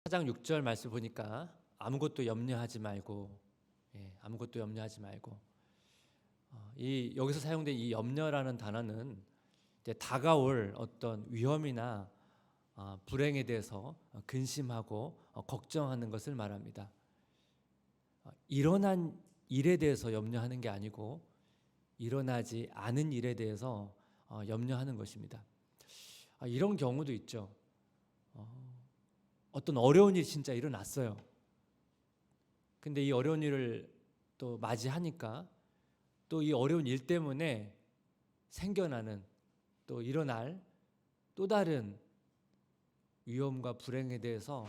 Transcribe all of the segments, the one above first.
4장 6절 말씀 보니까 아무것도 염려하지 말고, 아무것도 염려하지 말고, 이 여기서 사용된 이 염려라는 단어는 이제 다가올 어떤 위험이나 불행에 대해서 근심하고 걱정하는 것을 말합니다. 일어난 일에 대해서 염려하는 게 아니고 일어나지 않은 일에 대해서 염려하는 것입니다. 이런 경우도 있죠. 어떤 어려운 일이 진짜 일어났어요. 근데 이 어려운 일을 또 맞이하니까 또 이 어려운 일 때문에 생겨나는 또 일어날 또 다른 위험과 불행에 대해서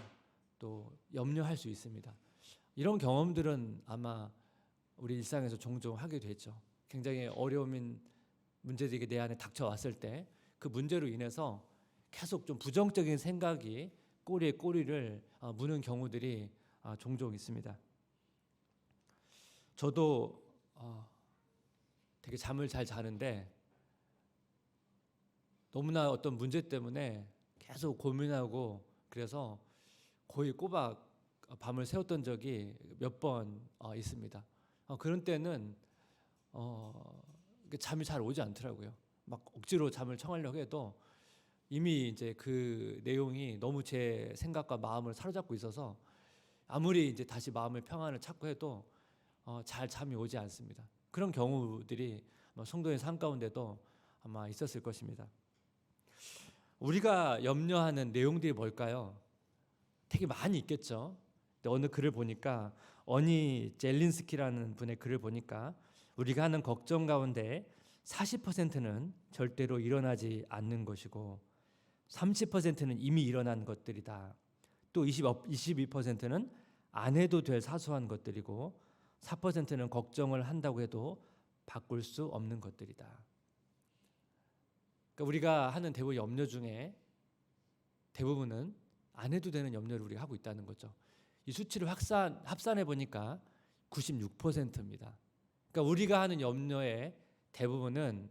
또 염려할 수 있습니다. 이런 경험들은 아마 우리 일상에서 종종 하게 되죠. 굉장히 어려운 문제들이 내 안에 닥쳐왔을 때 그 문제로 인해서 계속 좀 부정적인 생각이 꼬리에 꼬리를 무는 경우들이 종종 있습니다. 저도 되게 잠을 잘 자는데 너무나 어떤 문제 때문에 계속 고민하고 그래서 거의 꼬박 밤을 새웠던 적이 몇 번 있습니다. 그런 때는 잠이 잘 오지 않더라고요. 막 억지로 잠을 청하려고 해도 이미 이제 그 내용이 너무 제 생각과 마음을 사로잡고 있어서 아무리 이제 다시 마음의 평안을 찾고 해도 잘 잠이 오지 않습니다. 그런 경우들이 성도의 삶 가운데도 아마 있었을 것입니다. 우리가 염려하는 내용들이 뭘까요? 되게 많이 있겠죠. 근데 어느 글을 보니까 어니 젤린스키라는 분의 글을 보니까 우리가 하는 걱정 가운데 40%는 절대로 일어나지 않는 것이고 30%는 이미 일어난 것들이다. 또 22%는 안 해도 될 사소한 것들이고 4%는 걱정을 한다고 해도 바꿀 수 없는 것들이다. 그러니까 우리가 하는 대부분 염려 중에 대부분은 안 해도 되는 염려를 우리가 하고 있다는 거죠. 이 수치를 합산해 보니까 96%입니다. 그러니까 우리가 하는 염려의 대부분은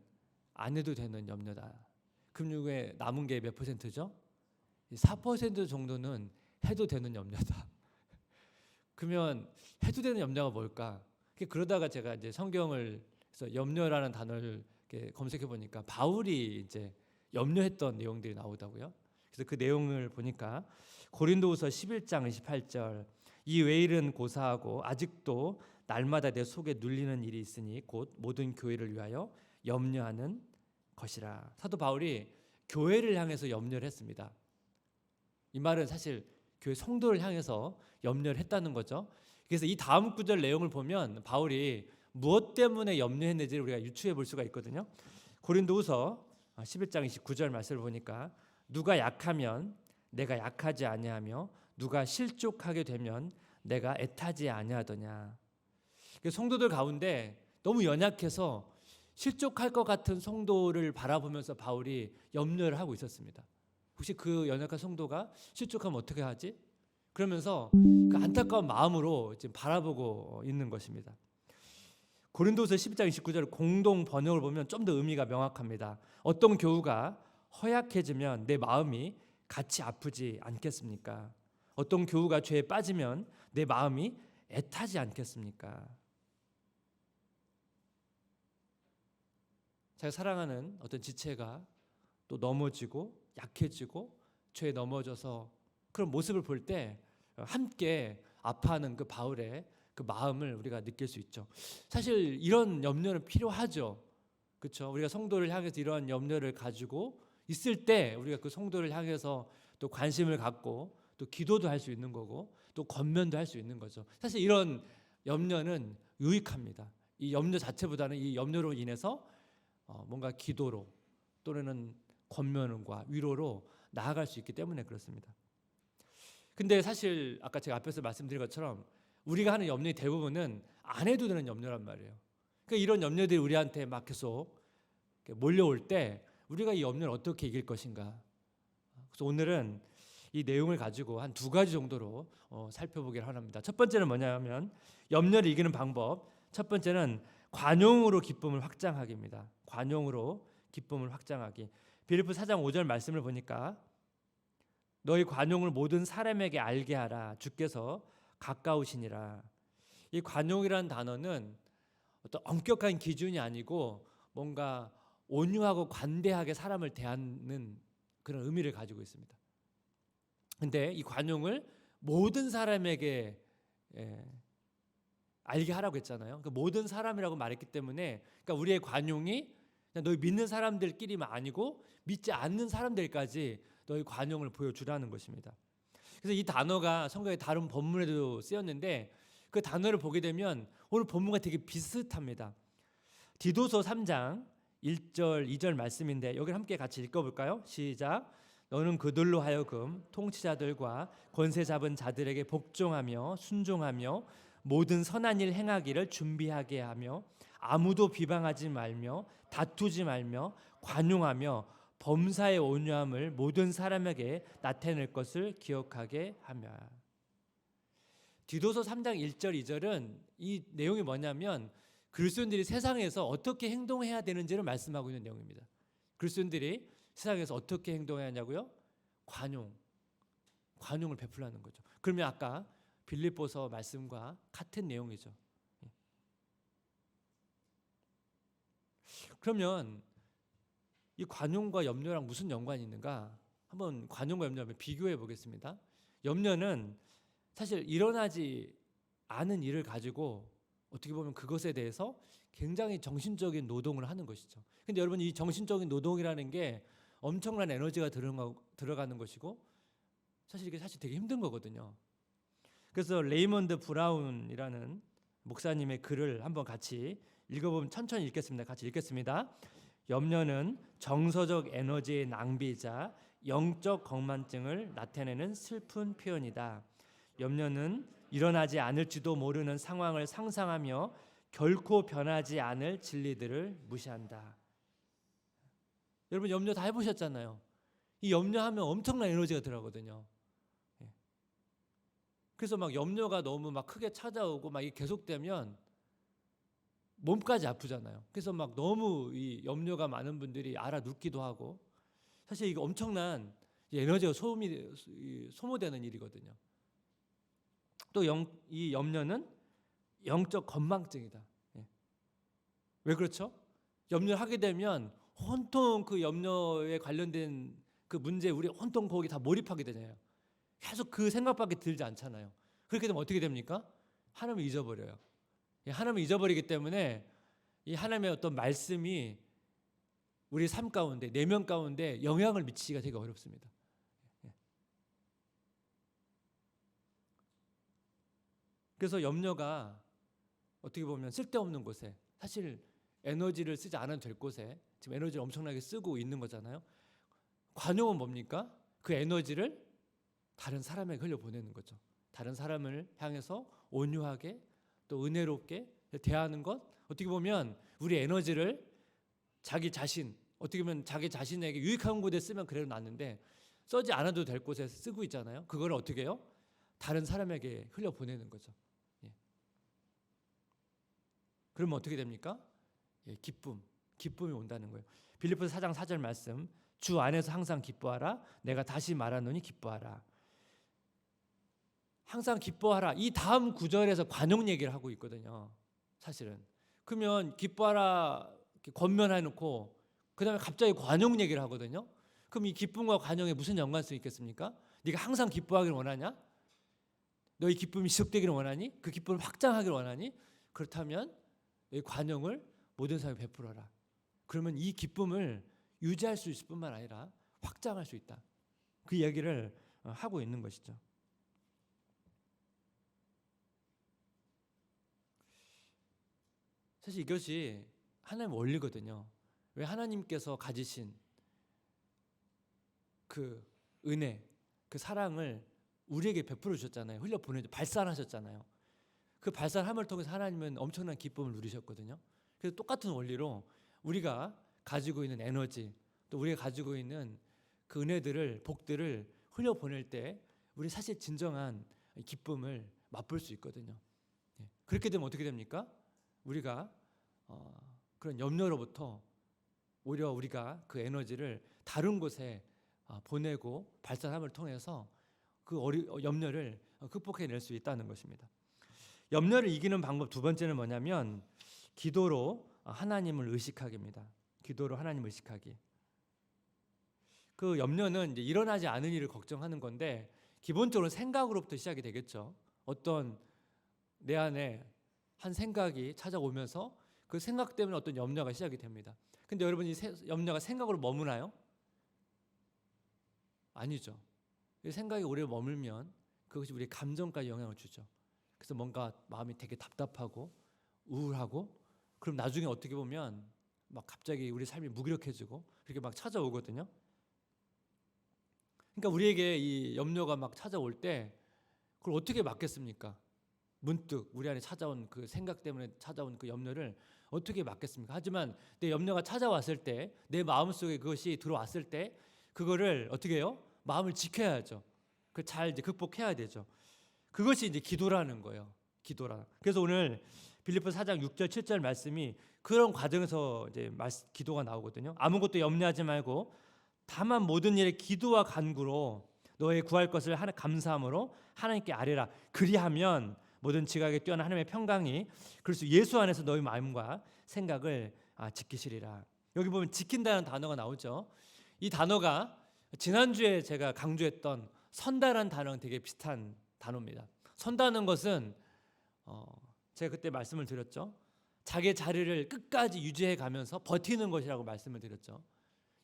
안 해도 되는 염려다. 그럼 이게 남은 게 몇 %죠? 4% 정도는 해도 되는 염려다. 그러면 해도 되는 염려가 뭘까? 그러다가 제가 이제 성경을 그래서 염려라는 단어를 이렇게 검색해 보니까 바울이 이제 염려했던 내용들이 나오더라고요. 그래서 그 내용을 보니까 고린도후서 11장 28절 이 외일은 고사하고 아직도 날마다 내 속에 눌리는 일이 있으니 곧 모든 교회를 위하여 염려하는 것이라. 사도 바울이 교회를 향해서 염려를 했습니다. 이 말은 사실 교회 성도를 향해서 염려를 했다는 거죠. 그래서 이 다음 구절 내용을 보면 바울이 무엇 때문에 염려했는지를 우리가 유추해 볼 수가 있거든요. 고린도후서 11장 29절 말씀을 보니까 누가 약하면 내가 약하지 아니하며 누가 실족하게 되면 내가 애타지 아니하더냐. 성도들 가운데 너무 연약해서 실족할 것 같은 성도를 바라보면서 바울이 염려를 하고 있었습니다. 혹시 그 연약한 성도가 실족하면 어떻게 하지? 그러면서 그 안타까운 마음으로 지금 바라보고 있는 것입니다. 고린도서 12장 29절 공동 번역을 보면 좀 더 의미가 명확합니다. 어떤 교우가 허약해지면 내 마음이 같이 아프지 않겠습니까? 어떤 교우가 죄에 빠지면 내 마음이 애타지 않겠습니까? 제가 사랑하는 어떤 지체가 또 넘어지고 약해지고 죄에 넘어져서 그런 모습을 볼 때 함께 아파하는 그 바울의 그 마음을 우리가 느낄 수 있죠. 사실 이런 염려는 필요하죠. 그렇죠? 우리가 성도를 향해서 이러한 염려를 가지고 있을 때 우리가 그 성도를 향해서 또 관심을 갖고 또 기도도 할 수 있는 거고 또 권면도 할 수 있는 거죠. 사실 이런 염려는 유익합니다. 이 염려 자체보다는 이 염려로 인해서 뭔가 기도로 또는 권면과 위로로 나아갈 수 있기 때문에 그렇습니다. 근데 사실 아까 제가 앞에서 말씀드린 것처럼 우리가 하는 염려의 대부분은 안 해도 되는 염려란 말이에요. 그러니까 이런 염려들이 우리한테 막 계속 몰려올 때 우리가 이 염려를 어떻게 이길 것인가. 그래서 오늘은 이 내용을 가지고 한 2가지 정도로 살펴보기를 원합니다. 첫 번째는 뭐냐면 염려를 이기는 방법. 첫 번째는 관용으로 기쁨을 확장하기입니다. 관용으로 기쁨을 확장하기. 빌립보 4장 5절 말씀을 보니까 너희 관용을 모든 사람에게 알게 하라. 주께서 가까우시니라. 이 관용이라는 단어는 어떤 엄격한 기준이 아니고 뭔가 온유하고 관대하게 사람을 대하는 그런 의미를 가지고 있습니다. 근데 이 관용을 모든 사람에게 알게 하라고 했잖아요. 그러니까 모든 사람이라고 말했기 때문에 그러니까 우리의 관용이 그냥 너희 믿는 사람들끼리만 아니고 믿지 않는 사람들까지 너희 관용을 보여주라는 것입니다. 그래서 이 단어가 성경의 다른 본문에도 쓰였는데 그 단어를 보게 되면 오늘 본문과 되게 비슷합니다. 디도서 3장 1절 2절 말씀인데 여기를 함께 같이 읽어볼까요? 시작. 너는 그들로 하여금 통치자들과 권세 잡은 자들에게 복종하며 순종하며 모든 선한 일 행하기를 준비하게 하며 아무도 비방하지 말며 다투지 말며 관용하며 범사의 온유함을 모든 사람에게 나타낼 것을 기억하게 하며. 디도서 3장 1절 2절은 이 내용이 뭐냐면 그리스도인들이 세상에서 어떻게 행동해야 되는지를 말씀하고 있는 내용입니다. 그리스도인들이 세상에서 어떻게 행동해야 하냐고요? 관용을 베풀라는 거죠. 그러면 아까 빌립보서 말씀과 같은 내용이죠. 그러면 이 관용과 염려랑 무슨 연관이 있는가? 한번 관용과 염려를 비교해 보겠습니다. 염려는 사실 일어나지 않은 일을 가지고 어떻게 보면 그것에 대해서 굉장히 정신적인 노동을 하는 것이죠. 근데 여러분 이 정신적인 노동이라는 게 엄청난 에너지가 들어가는 것이고 사실 이게 되게 힘든 거거든요. 그래서 레이먼드 브라운이라는 목사님의 글을 한번 같이 읽어보면 천천히 읽겠습니다. 같이 읽겠습니다. 염려는 정서적 에너지의 낭비이자 영적 걱만증을 나타내는 슬픈 표현이다. 염려는 일어나지 않을지도 모르는 상황을 상상하며 결코 변하지 않을 진리들을 무시한다. 여러분 염려 다 해보셨잖아요. 이 염려하면 엄청난 에너지가 들어가거든요. 그래서 막 염려가 너무 막 크게 찾아오고 막 이게 계속되면 몸까지 아프잖아요. 그래서 막 너무 이 염려가 많은 분들이 알아눕기도 하고 사실 이거 엄청난 에너지가 소모되는 일이거든요. 또 이 염려는 영적 건망증이다. 왜 그렇죠? 염려를 하게 되면 온통 그 염려에 관련된 그 문제에 우리 온통 거기 다 몰입하게 되잖아요. 계속 그 생각밖에 들지 않잖아요. 그렇게 되면 어떻게 됩니까? 하나님을 잊어버려요. 하나님을 잊어버리기 때문에 이 하나님의 어떤 말씀이 우리 삶 가운데 내면 가운데 영향을 미치기가 되게 어렵습니다. 그래서 염려가 어떻게 보면 쓸데없는 곳에 사실 에너지를 쓰지 않아도 될 곳에 지금 에너지를 엄청나게 쓰고 있는 거잖아요. 관용은 뭡니까? 그 에너지를 다른 사람에게 흘려보내는 거죠. 다른 사람을 향해서 온유하게 또 은혜롭게 대하는 것, 어떻게 보면 우리 에너지를 자기 자신, 어떻게 보면 자기 자신에게 유익한 곳에 쓰면 그래도 낫는데 쓰지 않아도 될 곳에 쓰고 있잖아요. 그걸 어떻게 해요? 다른 사람에게 흘려보내는 거죠. 그러면 어떻게 됩니까? 기쁨이 온다는 거예요. 빌립보서 4장 4절 말씀, 주 안에서 항상 기뻐하라. 내가 다시 말하노니 기뻐하라. 항상 기뻐하라. 이 다음 구절에서 관용 얘기를 하고 있거든요. 사실은. 그러면 기뻐하라 권면해놓고 그 다음에 갑자기 관용 얘기를 하거든요. 그럼 이 기쁨과 관용에 무슨 연관성이 있겠습니까? 네가 항상 기뻐하기를 원하냐? 너의 기쁨이 지속되기를 원하니? 그 기쁨을 확장하기를 원하니? 그렇다면 이 관용을 모든 사람에 베풀어라. 그러면 이 기쁨을 유지할 수 있을 뿐만 아니라 확장할 수 있다. 그 이야기를 하고 있는 것이죠. 사실 이것이 하나님의 원리거든요. 왜 하나님께서 가지신 그 은혜, 그 사랑을 우리에게 베풀어 주셨잖아요. 흘려 발산하셨잖아요. 그 발산함을 통해서 하나님은 엄청난 기쁨을 누리셨거든요. 그래서 똑같은 원리로 우리가 가지고 있는 에너지, 또 우리가 가지고 있는 그 은혜들을, 복들을 흘려 보낼 때 우리 사실 진정한 기쁨을 맛볼 수 있거든요. 그렇게 되면 어떻게 됩니까? 우리가 그런 염려로부터 오히려 우리가 그 에너지를 다른 곳에 보내고 발산함을 통해서 그 염려를 극복해낼 수 있다는 것입니다. 염려를 이기는 방법 두 번째는 뭐냐면 기도로 하나님을 의식하기입니다. 기도로 하나님을 의식하기. 그 염려는 이제 일어나지 않은 일을 걱정하는 건데 기본적으로 생각으로부터 시작이 되겠죠. 어떤 내 안에 한 생각이 찾아오면서 그 생각 때문에 어떤 염려가 시작이 됩니다. 근데 여러분 이 염려가 생각으로 머무나요? 아니죠. 이 생각이 오래 머물면 그것이 우리 감정까지 영향을 주죠. 그래서 뭔가 마음이 되게 답답하고 우울하고 그럼 나중에 어떻게 보면 막 갑자기 우리 삶이 무기력해지고 그렇게 막 찾아오거든요. 그러니까 우리에게 이 염려가 막 찾아올 때 그걸 어떻게 막겠습니까? 문득 우리 안에 찾아온 그 생각 때문에 찾아온 그 염려를 어떻게 막겠습니까? 하지만 내 염려가 찾아왔을 때, 내 마음속에 그것이 들어왔을 때 그거를 어떻게 해요? 마음을 지켜야죠. 그 잘 이제 극복해야 되죠. 그것이 이제 기도라는 거예요. 기도라. 그래서 오늘 빌립보서 4장 6절 7절 말씀이 그런 과정에서 이제 기도가 나오거든요. 아무것도 염려하지 말고 다만 모든 일에 기도와 간구로 너의 구할 것을 감사함으로 하나님께 아뢰라. 그리하면 모든 지각에 뛰어난 하나님의 평강이 그리스도 예수 안에서 너희 마음과 생각을 지키시리라. 여기 보면 지킨다는 단어가 나오죠. 이 단어가 지난주에 제가 강조했던 선다라는 단어랑 되게 비슷한 단어입니다. 선다는 것은 제가 그때 말씀을 드렸죠. 자기의 자리를 끝까지 유지해 가면서 버티는 것이라고 말씀을 드렸죠.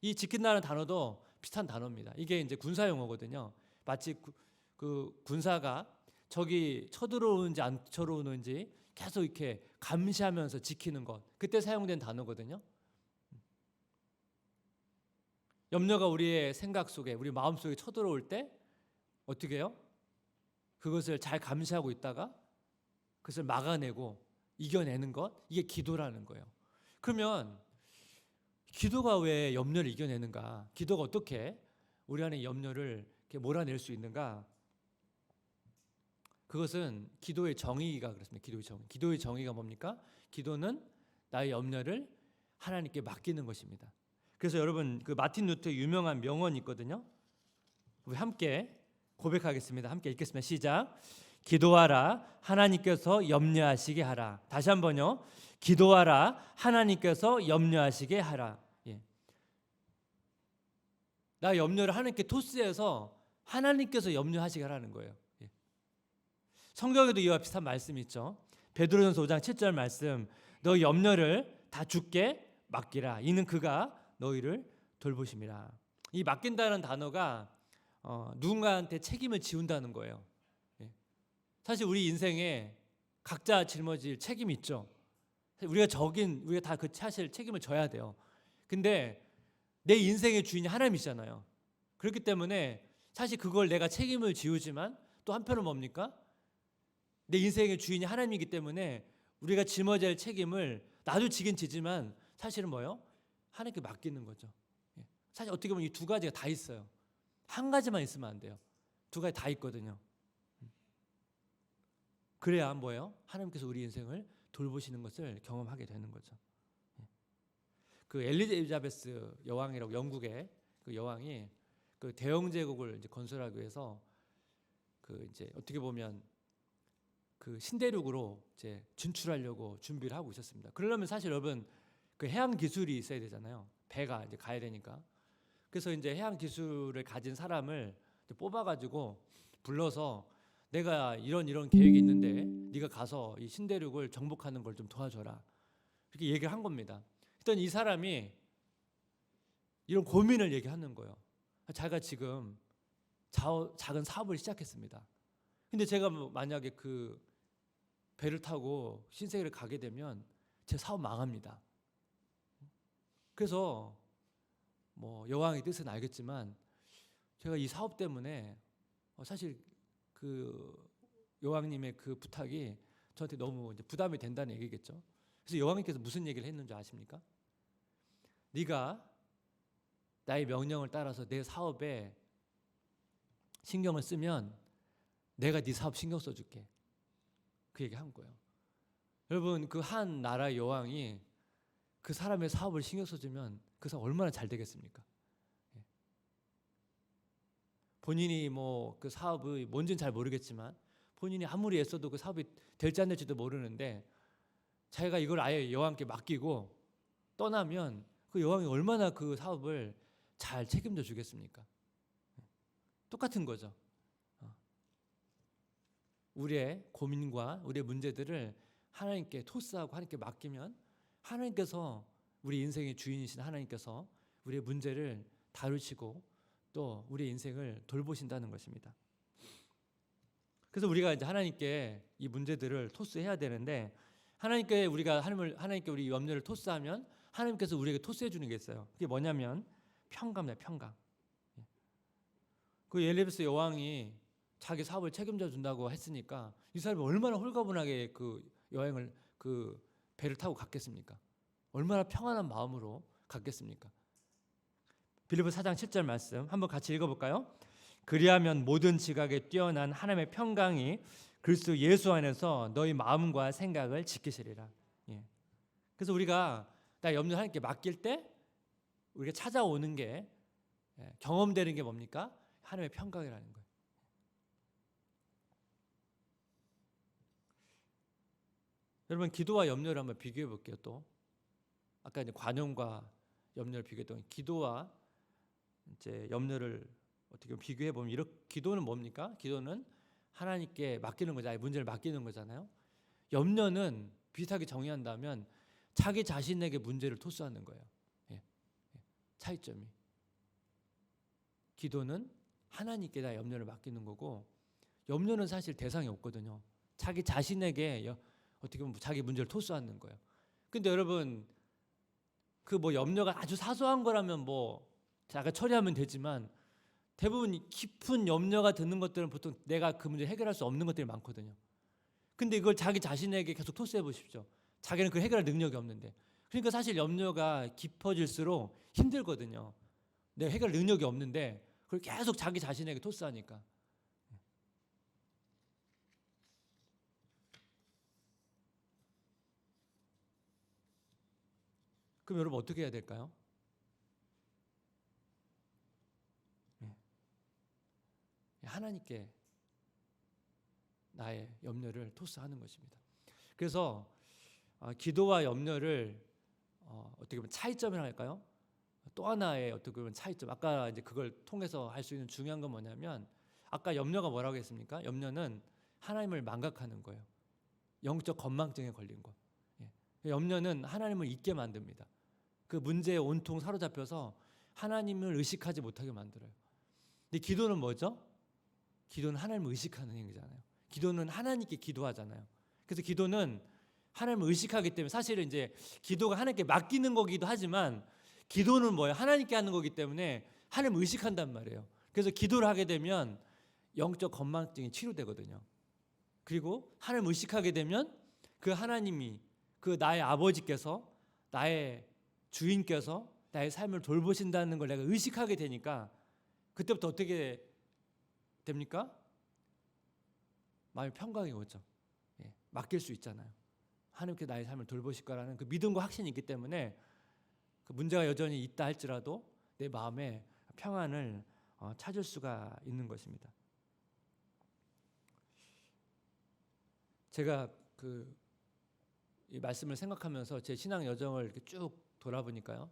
이 지킨다는 단어도 비슷한 단어입니다. 이게 이제 군사 용어거든요. 마치 그 군사가 적이 쳐들어오는지 안 쳐들어오는지 계속 이렇게 감시하면서 지키는 것. 그때 사용된 단어거든요. 염려가 우리의 생각 속에, 우리 마음 속에 쳐들어올 때 어떻게 해요? 그것을 잘 감시하고 있다가 그것을 막아내고 이겨내는 것, 이게 기도라는 거예요. 그러면 기도가 왜 염려를 이겨내는가? 기도가 어떻게 우리 안에 염려를 이렇게 몰아낼 수 있는가? 그것은 기도의 정의가 그렇습니다. 기도의 정의. 기도의 정의가 뭡니까? 기도는 나의 염려를 하나님께 맡기는 것입니다. 그래서 여러분 그 마틴 루터의 유명한 명언이 있거든요. 우리 함께 고백하겠습니다. 함께 읽겠습니다. 시작. 기도하라 하나님께서 염려하시게 하라. 다시 한번요. 기도하라 하나님께서 염려하시게 하라. 예. 나 염려를 하나님께 토스해서 하나님께서 염려하시게 하라는 거예요. 예. 성경에도 이와 비슷한 말씀이 있죠. 베드로전서 5장 7절 말씀. 너 염려를 다 주께 맡기라. 이는 그가 너희를 돌보심이라. 이 맡긴다는 단어가 누군가한테 책임을 지운다는 거예요. 예. 사실 우리 인생에 각자 짊어질 책임이 있죠. 우리가 다 그 사실 책임을 져야 돼요. 근데 내 인생의 주인이 하나님이시잖아요. 그렇기 때문에 사실 그걸 내가 책임을 지우지만 또 한편은 뭡니까? 내 인생의 주인이 하나님이기 때문에 우리가 짊어져야 할 책임을 나도 지긴 지지만 사실은 뭐예요? 하나님께 맡기는 거죠. 예. 사실 어떻게 보면 이 두 가지가 다 있어요. 한 가지만 있으면 안 돼요. 두 가지 다 있거든요. 그래야 뭐예요? 하나님께서 우리 인생을 돌보시는 것을 경험하게 되는 거죠. 그 엘리자베스 여왕이라고 영국의 그 여왕이 그 대영 제국을 이제 건설하기 위해서 그 이제 어떻게 보면 그 신대륙으로 이제 진출하려고 준비를 하고 있었습니다. 그러려면 사실 여러분 그 해양 기술이 있어야 되잖아요. 배가 이제 가야 되니까. 그래서 이제 해양 기술을 가진 사람을 뽑아가지고 불러서 내가 이런 계획이 있는데 네가 가서 이 신대륙을 정복하는 걸 좀 도와줘라. 이렇게 얘기를 한 겁니다. 그랬더니 이 사람이 이런 고민을 얘기하는 거예요. 자기가 지금 작은 사업을 시작했습니다. 근데 제가 만약에 그 배를 타고 신세계를 가게 되면 제 사업 망합니다. 그래서 뭐 여왕의 뜻은 알겠지만 제가 이 사업 때문에 사실 그 여왕님의 그 부탁이 저한테 너무 이제 부담이 된다는 얘기겠죠. 그래서 여왕님께서 무슨 얘기를 했는지 아십니까? 네가 나의 명령을 따라서 내 사업에 신경을 쓰면 내가 네 사업 신경 써줄게. 그 얘기 한 거예요. 여러분 그 한 나라의 여왕이 그 사람의 사업을 신경 써주면 그 사람 얼마나 잘 되겠습니까? 본인이 뭐 그 사업이 뭔지는 잘 모르겠지만 본인이 아무리 애써도 그 사업이 될지 안 될지도 모르는데 자기가 이걸 아예 여왕께 맡기고 떠나면 그 여왕이 얼마나 그 사업을 잘 책임져 주겠습니까? 똑같은 거죠. 우리의 고민과 우리의 문제들을 하나님께 토스하고 하나님께 맡기면 하나님께서 우리 인생의 주인이신 하나님께서 우리의 문제를 다루시고 또 우리의 인생을 돌보신다는 것입니다. 그래서 우리가 이제 하나님께 이 문제들을 토스해야 되는데 하나님께 우리 염려를 토스하면 하나님께서 우리에게 토스해 주는 게 있어요. 그게 뭐냐면 평강이에요. 평강. 그 엘리베스 여왕이 자기 사업을 책임져 준다고 했으니까 이 사람이 얼마나 홀가분하게 그 여행을 그 배를 타고 갔겠습니까? 얼마나 평안한 마음으로 갔겠습니까? 빌립보서 4장 7절 말씀 한번 같이 읽어볼까요? 그리하면 모든 지각에 뛰어난 하나님의 평강이 그리스도 예수 안에서 너희 마음과 생각을 지키시리라. 예. 그래서 우리가 나 염려 하나님께 맡길 때 우리가 찾아오는 게 경험되는 게 뭡니까? 하나님의 평강이라는 거예요. 여러분 기도와 염려를 한번 비교해 볼게요. 또 아까 이제 관용과 염려를 비교했던 기도와 이제 염려를 어떻게 보면 비교해 보면 이렇게 기도는 뭡니까? 기도는 하나님께 맡기는 거잖아요. 문제를 맡기는 거잖아요. 염려는 비슷하게 정의한다면 자기 자신에게 문제를 토스하는 거예요. 차이점이. 기도는 하나님께 다 염려를 맡기는 거고 염려는 사실 대상이 없거든요. 자기 자신에게 어떻게 보면 자기 문제를 토스하는 거예요. 근데 여러분 그 뭐 염려가 아주 사소한 거라면 뭐 자가 처리하면 되지만 대부분 깊은 염려가 드는 것들은 보통 내가 그 문제 해결할 수 없는 것들이 많거든요. 근데 이걸 자기 자신에게 계속 토스해 보십시오. 자기는 그 해결할 능력이 없는데. 그러니까 사실 염려가 깊어질수록 힘들거든요. 내가 해결 능력이 없는데 그걸 계속 자기 자신에게 토스하니까. 그럼 여러분 어떻게 해야 될까요? 하나님께 나의 염려를 토스하는 것입니다. 그래서 기도와 염려를 어떻게 보면 차이점이라고 할까요? 또 하나의 어떻게 보면 차이점. 아까 이제 그걸 통해서 할 수 있는 중요한 건 뭐냐면 아까 염려가 뭐라고 했습니까? 염려는 하나님을 망각하는 거예요. 영적 건망증에 걸린 거. 염려는 하나님을 잊게 만듭니다. 그 문제에 온통 사로잡혀서 하나님을 의식하지 못하게 만들어요. 근데 기도는 뭐죠? 기도는 하나님을 의식하는 행위잖아요. 기도는 하나님께 기도하잖아요. 그래서 기도는 하나님을 의식하기 때문에 사실은 이제 기도가 하나님께 맡기는 거기도 하지만 기도는 뭐예요? 하나님께 하는 거기 때문에 하나님을 의식한단 말이에요. 그래서 기도를 하게 되면 영적 건망증이 치료되거든요. 그리고 하나님을 의식하게 되면 그 하나님이 그 나의 아버지께서 나의 주인께서 나의 삶을 돌보신다는 걸 내가 의식하게 되니까 그때부터 어떻게 됩니까? 마음의 평강이 오죠. 맡길 수 있잖아요. 하나님께 나의 삶을 돌보실 거라는 그 믿음과 확신이 있기 때문에 그 문제가 여전히 있다 할지라도 내 마음에 평안을 찾을 수가 있는 것입니다. 제가 이 말씀을 생각하면서 제 신앙 여정을 이렇게 쭉 돌아보니까요,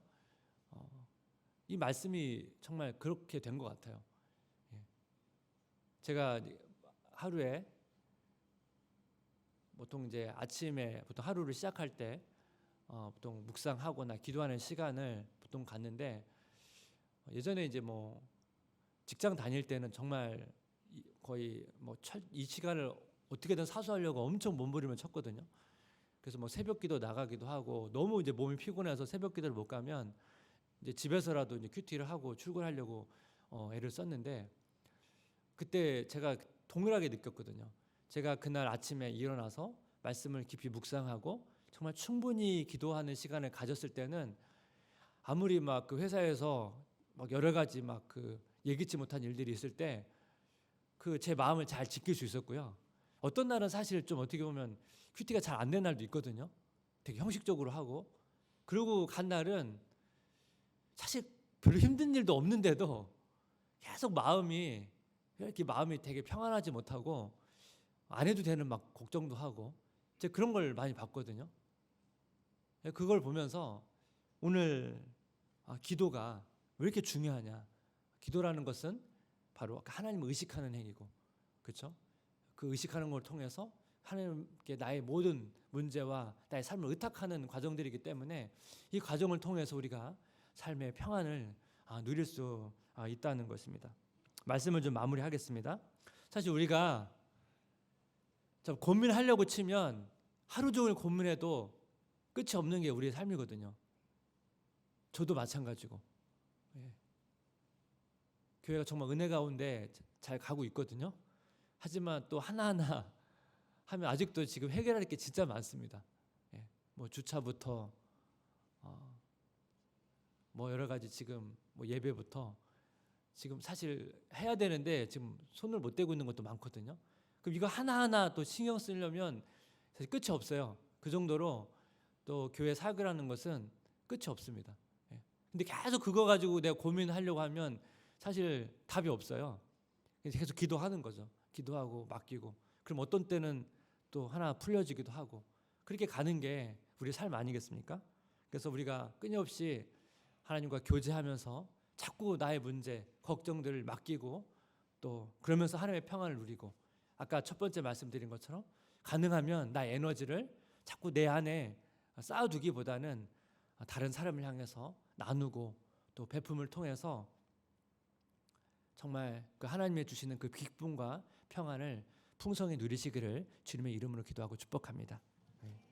이 말씀이 정말 그렇게 된 것 같아요. 제가 하루에 보통 이제 아침에 보통 하루를 시작할 때 보통 묵상하거나 기도하는 시간을 보통 갖는데 예전에 이제 뭐 직장 다닐 때는 정말 거의 뭐 이 시간을 어떻게든 사수하려고 엄청 몸부림을 쳤거든요. 그래서 뭐 새벽기도 나가기도 하고 너무 이제 몸이 피곤해서 새벽기도를 못 가면 이제 집에서라도 이제 큐티를 하고 출근하려고 애를 썼는데 그때 제가 동일하게 느꼈거든요. 제가 그날 아침에 일어나서 말씀을 깊이 묵상하고 정말 충분히 기도하는 시간을 가졌을 때는 아무리 막 그 회사에서 막 여러 가지 막 그 예기치 못한 일들이 있을 때 그 제 마음을 잘 지킬 수 있었고요. 어떤 날은 사실 좀 어떻게 보면 큐티가 잘 안 된 날도 있거든요. 되게 형식적으로 하고 그리고 간 날은 사실 별로 힘든 일도 없는데도 계속 마음이 이렇게 마음이 되게 평안하지 못하고 안 해도 되는 막 걱정도 하고 이제 그런 걸 많이 봤거든요. 그걸 보면서 오늘 기도가 왜 이렇게 중요하냐. 기도라는 것은 바로 하나님을 의식하는 행위고, 그렇죠? 그 의식하는 걸 통해서 하나님께 나의 모든 문제와 나의 삶을 의탁하는 과정들이기 때문에 이 과정을 통해서 우리가 삶의 평안을 누릴 수 있다는 것입니다. 말씀을 좀 마무리하겠습니다. 사실 우리가 좀 고민하려고 치면 하루 종일 고민해도 끝이 없는 게 우리의 삶이거든요. 저도 마찬가지고. 예. 교회가 정말 은혜 가운데 잘 가고 있거든요. 하지만 또 하나하나 하면 아직도 지금 해결할 게 진짜 많습니다. 예. 뭐 주차부터 뭐 여러 가지 지금 뭐 예배부터 지금 사실 해야 되는데 지금 손을 못 대고 있는 것도 많거든요. 그럼 이거 하나하나 또 신경 쓰려면 사실 끝이 없어요. 그 정도로 또 교회 사역이라는 것은 끝이 없습니다. 예. 근데 계속 그거 가지고 내가 고민하려고 하면 사실 답이 없어요. 계속 기도하는 거죠. 기도하고 맡기고. 그럼 어떤 때는 또 하나 풀려지기도 하고. 그렇게 가는 게 우리 삶 아니겠습니까? 그래서 우리가 끊임없이 하나님과 교제하면서 자꾸 나의 문제, 걱정들을 맡기고 또 그러면서 하나님의 평안을 누리고, 아까 첫 번째 말씀드린 것처럼 가능하면 나의 에너지를 자꾸 내 안에 쌓아두기보다는 다른 사람을 향해서 나누고 또 베품을 통해서 정말 그 하나님의 주시는 그 기쁨과 평안을 풍성히 누리시기를 주님의 이름으로 기도하고 축복합니다.